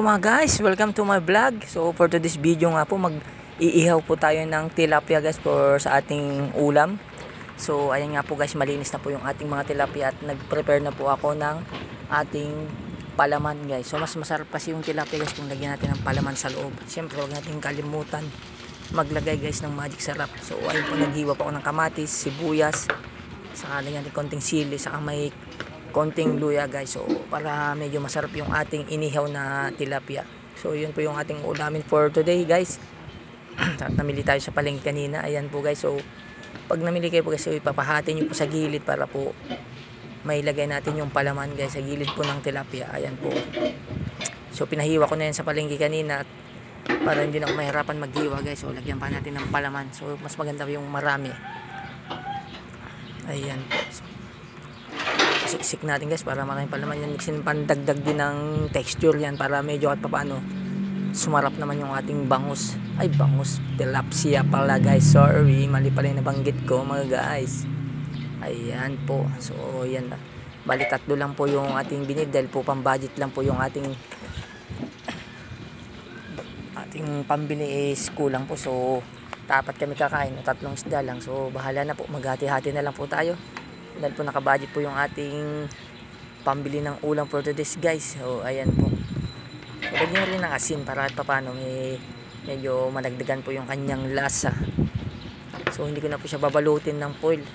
mga guys, welcome to my vlog. So for today's video nga po, mag-iihaw po tayo ng tilapia guys for sa ating ulam. So ayan nga po guys, malinis na po yung ating mga tilapia at nag-prepare na po ako ng ating palaman guys. So mas masarap kasi yung tilapia guys kung lagyan natin ng palaman sa loob. Siyempre huwag natin kalimutan maglagay guys ng magic sarap. So ayun po, naghiwa po ako ng kamatis, sibuyas, saka lagyan natin konting sili, saka may konting luya guys, so para medyo masarap yung ating inihaw na tilapia. So yun po yung ating ulamin for today guys. Namili tayo sa palengke kanina, ayan po guys. So pag namili kayo po guys, so ipapahati nyo po sa gilid para po may lagay natin yung palaman guys sa gilid po ng tilapia, ayan po. So pinahiwa ko na yan sa palengke kanina para hindi na ako mahirapan maghiwa guys. So lagyan pa natin ng palaman, so mas maganda yung marami, ayan po. So siksik natin guys para maraming palaman yan, mixin, pandagdag din ng texture yan para medyo at papaano sumarap naman yung ating bangus. Ay bangus, tilapia pala guys, sorry, mali pala yung nabanggit ko mga guys. Ayan po, so yan, bali tatlo lang po yung ating binid dahil po pang budget lang po yung ating pambili is kulang po. So dapat kami kakain ng tatlong isda lang, so bahala na po, maghati-hati na lang po tayo dahil po nakabudget po yung ating pambili ng ulam for today's guys. So ayan po, so lagyan rin ng asin para at papano medyo malagdagan po yung kanyang lasa. So hindi ko na po siya babalutin ng foil.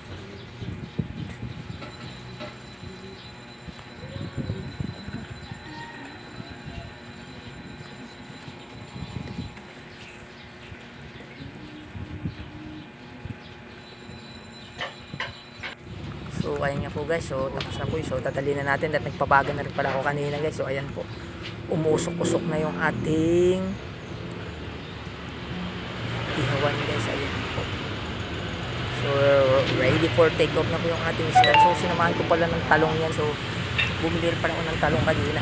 So ayan nga po guys, so tapos na po, so dadali na natin at nagpabaga na rin pala ako kanina guys. So ayan po, umusok-usok na yung ating ihawan guys, ayan po. So ready for take off na po yung ating isda. So sinamahan ko pala ng talong yan, so bumili rin pala ako ng talong kanina,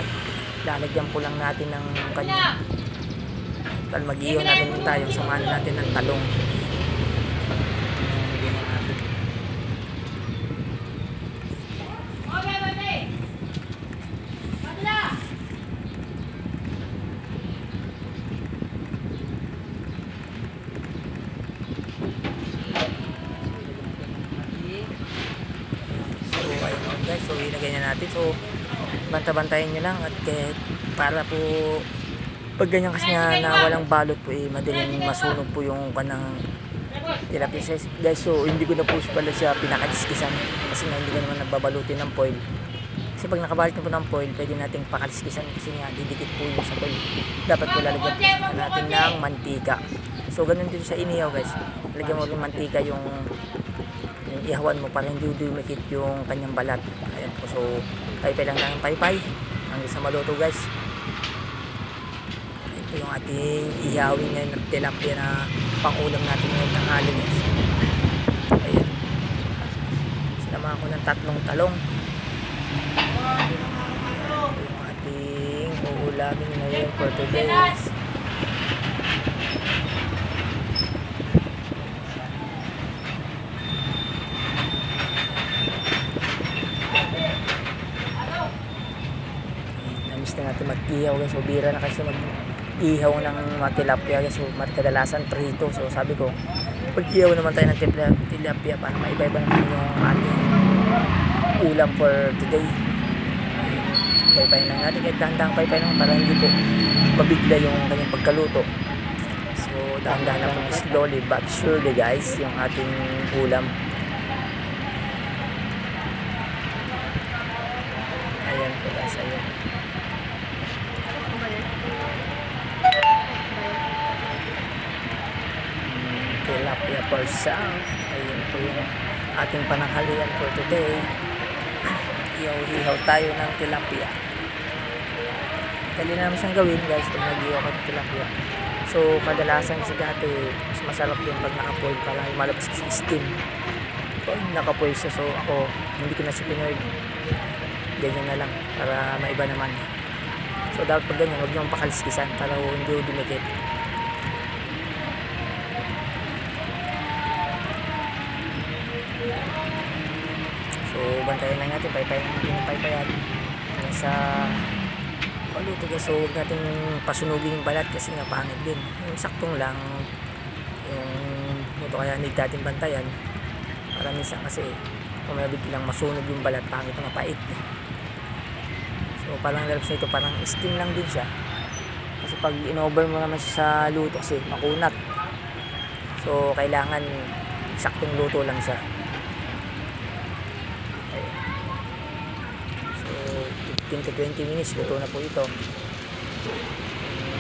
lalagyan po lang natin ng kanya tal, mag-ihaw natin tayo, samahan natin ng talong. Guys, so ilagay na natin, so banta-bantayin nyo lang at para po pag ganyan kasi na walang balot po madaling masunog po yung kanang tilapia guys. So hindi ko na po pala siya pinakaliskisan kasi nga hindi ko naman nagbabalutin ng foil, kasi pag nakabalot na po ng foil pwede nating pakaliskisan kasi nga didikit po yung sa foil. Dapat po lalagyan natin ng mantika. So ganun din sa inihaw guys, lagyan mo rin mantika yung ihawan mo para hindi dumikit yung kanyang balat. Ayan po, so paypay lang ng paypay hanggang sa maluto guys. Ayan po yung ating ihawin ngayon ng tilapia na pangulam natin ngayon tanghali guys. Ayan, sinamahan ko ng tatlong talong. Ayan po yung ating uulamin ngayon for today guys. Na natin mag-ihaw guys, so bira na kasi mag-ihaw ng mga tilapia guys, so kadalasan prito. So sabi ko mag-ihaw naman tayo ng tilapia para maiba-iba naman yung ating ulam for today. Paypay lang natin, kahit dahan-dahan paypay naman para hindi po mabigla yung kanyang pagkaluto. So dahan-dahan lang po, slowly but surely guys yung ating ulam. Ayan po guys, ayan. Tilapia persang, ayun po yung ating pananghalian for today. Ihaw tayo ng tilapia. Dali na naman siyang gawin guys pag nag-ihaw ka ng tilapia. So kadalasan sa dati mas masarap din pag naka-foil para malabas kasi steam. Pag naka-foil siya, so ako hindi ko na siya pinoil, ganyan na lang para maiba naman. So dapat pag ganyan huwag nyo pakaliskisan para hindi dumikit. So bantayan lang natin, paypay natin yung paypayan sa maluto guys. So huwag natin pasunugin yung balat kasi nga pangit din. Yung saktong lang yung luto, kaya need natin bantayan para minsan kasi kung may biglang masunog yung balat, pangit na mapait. So parang lalabas nito, parang steam lang din siya kasi pag in-over mo naman siya sa luto kasi makunat. So kailangan saktong luto lang siya. Ayan. So 15 to 20 minutes luto na po ito.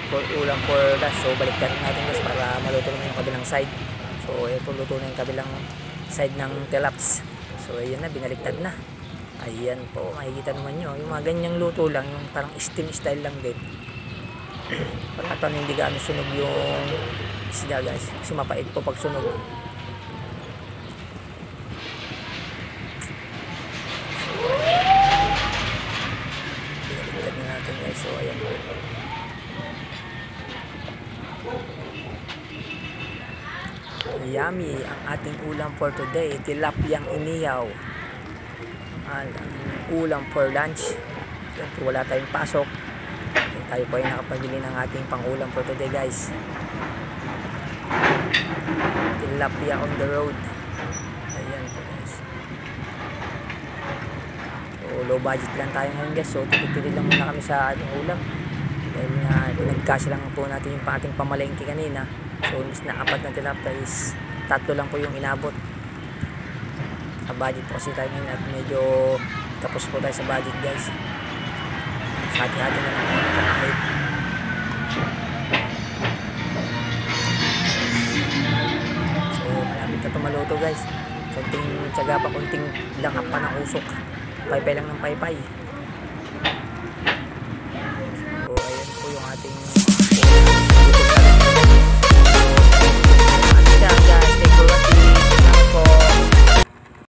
For ulam for lunch. So baliktad natin guys para maluto naman yung kabilang side. So ito luto na yung kabilang side ng tilaps. So ayan na, binaliktad na. Ayan po, makikita naman nyo yung mga ganyang luto lang, yung parang steam style lang din. Para ito hindi gaano sunog yung isda guys kasi mapait po pag sunog. Binaliktad na natin guys. So ayan po. Yummy ang ating ulam for today, tilapiyang inihaw. Ang ulam for lunch. Siyempre wala tayong pasok, tayo po ay nakapabili ng ating pangulam for today guys. Tilapia on the road. Ayan po guys. So low budget lang tayo ngayon guys. So tipid-tipid lang muna kami sa ating ulam dahil nga pinagkasya lang po natin yung ating pamalengke kanina. So imbis na 4 na tilapia is 3 lang po yung inabot. Sa budget po kasi tayo ngayon at medyo tapos po tayo sa budget guys. Sa hati-hati na lang po kahit. So malapit na ito maluto guys. Konting tiyaga pa, konting langap pa ng usok. Paypay lang ng paypay. So ayan po yung ating